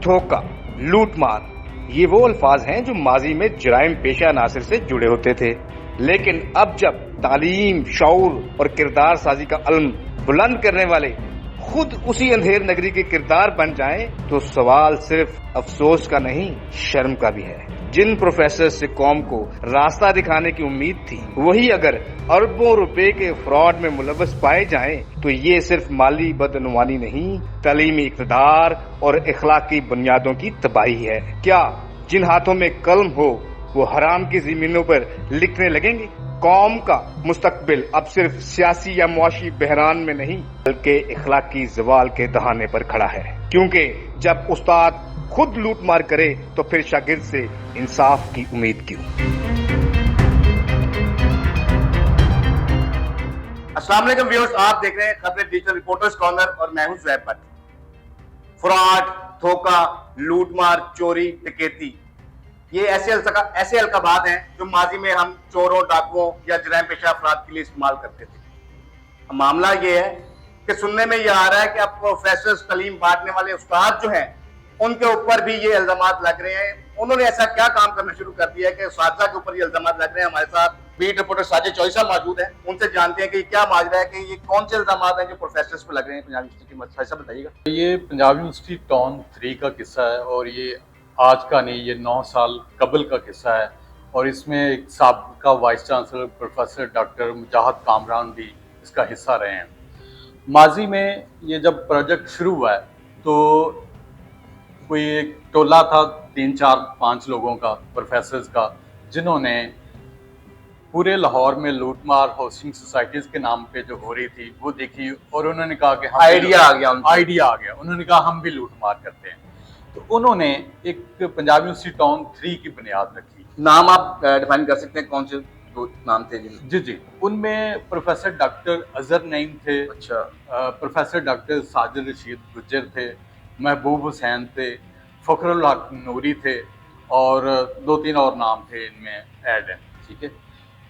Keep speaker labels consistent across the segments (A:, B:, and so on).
A: دھوکہ، لوٹ مار، یہ وہ الفاظ ہیں جو ماضی میں جرائم پیشہ عناصر سے جڑے ہوتے تھے، لیکن اب جب تعلیم، شعور اور کردار سازی کا علم بلند کرنے والے خود اسی اندھیر نگری کے کردار بن جائیں تو سوال صرف افسوس کا نہیں، شرم کا بھی ہے۔ جن پروفیسر سے قوم کو راستہ دکھانے کی امید تھی، وہی اگر اربوں روپے کے فراڈ میں ملوث پائے جائیں تو یہ صرف مالی بدعنوانی نہیں، تعلیمی اقتدار اور اخلاقی بنیادوں کی تباہی ہے۔ کیا جن ہاتھوں میں قلم ہو وہ حرام کی زمینوں پر لکھنے لگیں گے؟ قوم کا مستقبل اب صرف سیاسی یا معاشی بحران میں نہیں بلکہ اخلاقی زوال کے دہانے پر کھڑا ہے، کیونکہ جب استاد خود لوٹ مار کرے تو پھر شاگرد سے انصاف کی امید کیوں؟
B: السلام علیکم ویورز، آپ دیکھ رہے ہیں خبریں ڈیجیٹل رپورٹرز کارنر اور میں ہوں زہیب بٹ۔ فراڈ، دھوکہ، لوٹ مار، چوری، ڈکیتی، یہ ایسے القابات ہیں جو ماضی میں ہم چوروں، ڈاکوؤں یا جرائم پیشہ افراد کے لیے استعمال کرتے تھے۔ معاملہ یہ ہے کہ سننے میں یہ آ رہا ہے کہ اب پروفیسر، تعلیم بانٹنے والے استاد جو ہیں ان کے اوپر بھی یہ الزامات لگ رہے ہیں۔ انہوں نے ایسا کیا کام کرنا شروع کر دیا ہے کہ اساتذہ کے اوپر یہ الزامات لگ رہے ہیں؟ ہمارے ساتھ بیٹ رپورٹر ساجد چوہدری صاحب موجود ہیں، ان سے جانتے ہیں کہ یہ کیا ماجرا ہے، کہ یہ کون سے الزامات ہیں جو پروفیسرز پہ لگ رہے ہیں پنجاب یونیورسٹی کے۔ ساجد صاحب بتائیے گا۔
C: یہ پنجاب یونیورسٹی ٹاؤن 3 کا قصہ ہے، اور یہ آج کا نہیں، یہ 9 سال قبل کا قصہ ہے، اور اس میں ایک سابقہ وائس چانسلر پروفیسر ڈاکٹر مجاہد کامران بھی اس کا حصہ رہے ہیں۔ ماضی میں یہ جب پروجیکٹ شروع ہوا ہے تو کوئی ایک ٹولہ تھا 3 4 5 لوگوں کا، پروفیسرز کا، جنہوں نے پورے لاہور میں لوٹ مار ہاؤسنگ سوسائٹیز کے نام پہ جو ہو رہی تھی وہ دیکھی، اور انہوں نے کہا کہ
B: آئیڈیا آ گیا
C: انہوں نے کہا ہم بھی لوٹ مار کرتے ہیں۔ تو انہوں نے ایک پنجاب یونیورسٹی ٹاؤن 3 کی بنیاد رکھی۔
B: نام آپ ڈیفائن کر سکتے ہیں کون سے دو نام تھے؟
C: جی، ان میں پروفیسر ڈاکٹر اظہر نعیم تھے،
B: اچھا،
C: پروفیسر ڈاکٹر ساجد رشید گجر تھے، محبوب حسین تھے، فخر الحق نوری تھے، اور 2-3 اور نام تھے ان میں ایڈ ہیں، ٹھیک ہے۔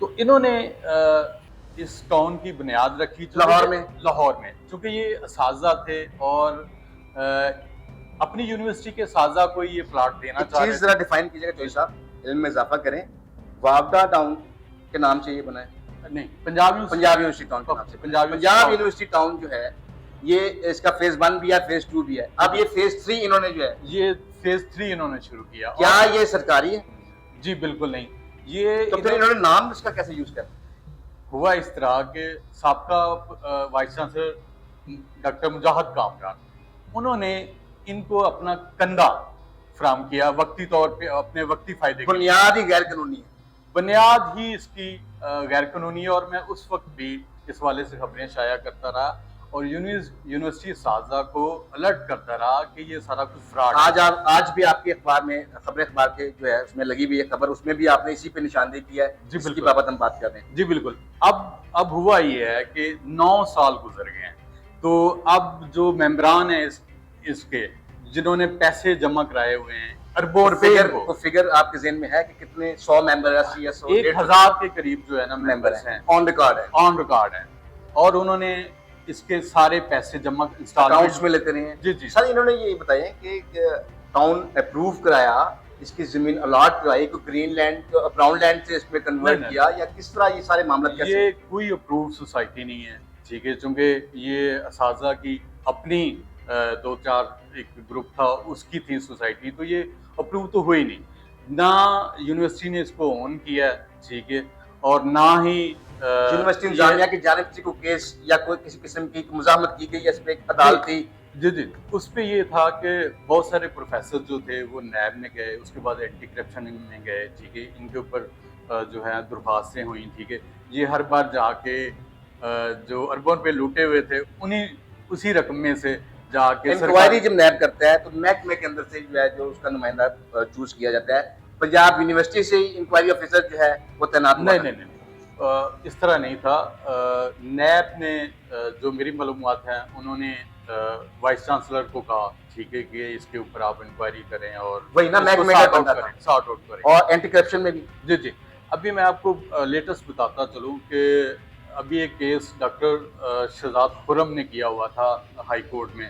C: تو انہوں نے اس ٹاؤن کی بنیاد رکھی لاہور میں، چونکہ یہ اساتذہ تھے اور اپنی یونیورسٹی کے اساتذہ کو یہ پلاٹ دینا چاہ رہے تھے۔
B: ذرا ڈیفائن کیجیے گا چوہدری صاحب، علم میں اضافہ کریں۔ وابڈا ٹاؤن کے نام سے یہ بنا ہے؟
C: نہیں، پنجاب
B: یونیورسٹی ٹاؤن کے نام سے۔ پنجاب یونیورسٹی ٹاؤن جو ہے یہ اس کا فیز 1 بھی ہے، فیز 2 بھی ہے، اب یہ فیز 3 انہوں نے جو ہے،
C: یہ فیز 3 انہوں نے شروع کیا۔
B: کیا یہ سرکاری ہے؟
C: جی بالکل نہیں۔ یہ
B: تو پھر انہوں نے نام اس کا کیسے یوز کیا؟
C: ہوا اس طرح کہ سابقہ وائس چانسلر ڈاکٹر مجاہد کامران، انہوں نے ان کو اپنا کندھا فراہم کیا وقتی طور پہ اپنے وقتی فائدے کے۔
B: بنیاد ہی غیر قانونی ہے،
C: بنیاد ہی اس کی غیر قانونی ہے، اور میں اس وقت بھی اس والے سے خبریں شائع کرتا رہا اور یونیورسٹی اساتذہ کو الرٹ کرتا رہا کہ یہ سارا کچھ فراڈ ہے۔
B: آج بھی آپ کے اخبار میں، خبر اخبار کے جو ہے اس میں لگی ہوئی ہے خبر، اس میں بھی آپ نے اسی پہ نشاندہی کیا ہے جس کی بابت ہم بات کر رہے ہیں۔
C: جی بالکل۔ اب ہوا یہ ہے کہ 9 سال گزر گئے ہیں، تو اب جو ممبران ہیں اس کے، جنہوں نے پیسے جمع کرائے ہوئے ہیں اربوں روپے کو،
B: فگر آپ کے ذہن میں ہے کہ کتنے 100 ممبر ہے؟
C: 1000 کے قریب جو ہے نا ممبرز ہیں،
B: آن ریکارڈ ہے،
C: اور انہوں نے اس کے سارے پیسے جمع
B: اکاؤنٹس میں لیتے رہے ہیں۔
C: جی
B: سر انہوں نے یہ بتایا کہ ٹاؤن اپروو کرایا، اس کی زمین الاٹ کرائی، کوئی گرین لینڈ براؤن لینڈ سے اس میں کنورٹ کیا، یا کس طرح یہ سارے معاملات کیسے؟
C: یہ کوئی اپروو سوسائٹی نہیں ہے، ٹھیک ہے، چونکہ یہ اساتذہ کی اپنی 2-4 ایک گروپ تھا، اس کی تھی سوسائٹی، تو یہ اپروو تو ہوئی نہیں، نہ یونیورسٹی نے اس کو اون کیا، ٹھیک ہے، اور نہ ہی
B: یونیورسٹی انتظامیہ کی جانب سے کوئی کیس یا کوئی کسی قسم کی مزاحمت کی گئی، اس پہ ایک عدالتی؟
C: جی، اس پہ یہ تھا کہ بہت سارے پروفیسر جو تھے وہ نیب میں گئے، اس کے بعد اینٹی کرپشن میں گئے، ٹھیک ہے، ان کے اوپر جو ہے درخواستیں ہوئیں، ٹھیک ہے، یہ ہر بار جا کے جو اربوں پہ لوٹے ہوئے تھے اسی رقم میں سے جا کے
B: انکوائری جب نیب کرتا ہے تو محکمے کے اندر سے جو ہے جو اس کا نمائندہ چوز کیا جاتا ہے، پنجاب یونیورسٹی سے انکوائری آفیسر جو ہے وہ تعینات؟
C: نہیں، اس طرح نہیں تھا۔ نیب نے جو میری معلومات ہیں، انہوں نے وائس چانسلر کو کہا، ٹھیک ہے، کہ اس کے اوپر آپ انکوائری کریں اور
B: وہی نا محکمے کا بندہ تھا،
C: سارٹ آؤٹ کریں،
B: اور اینٹی کرپشن میں بھی۔
C: جی، ابھی میں آپ کو لیٹسٹ بتاتا چلوں کہ ابھی ایک کیس ڈاکٹر شہزاد خرم نے کیا ہوا تھا ہائی کورٹ میں۔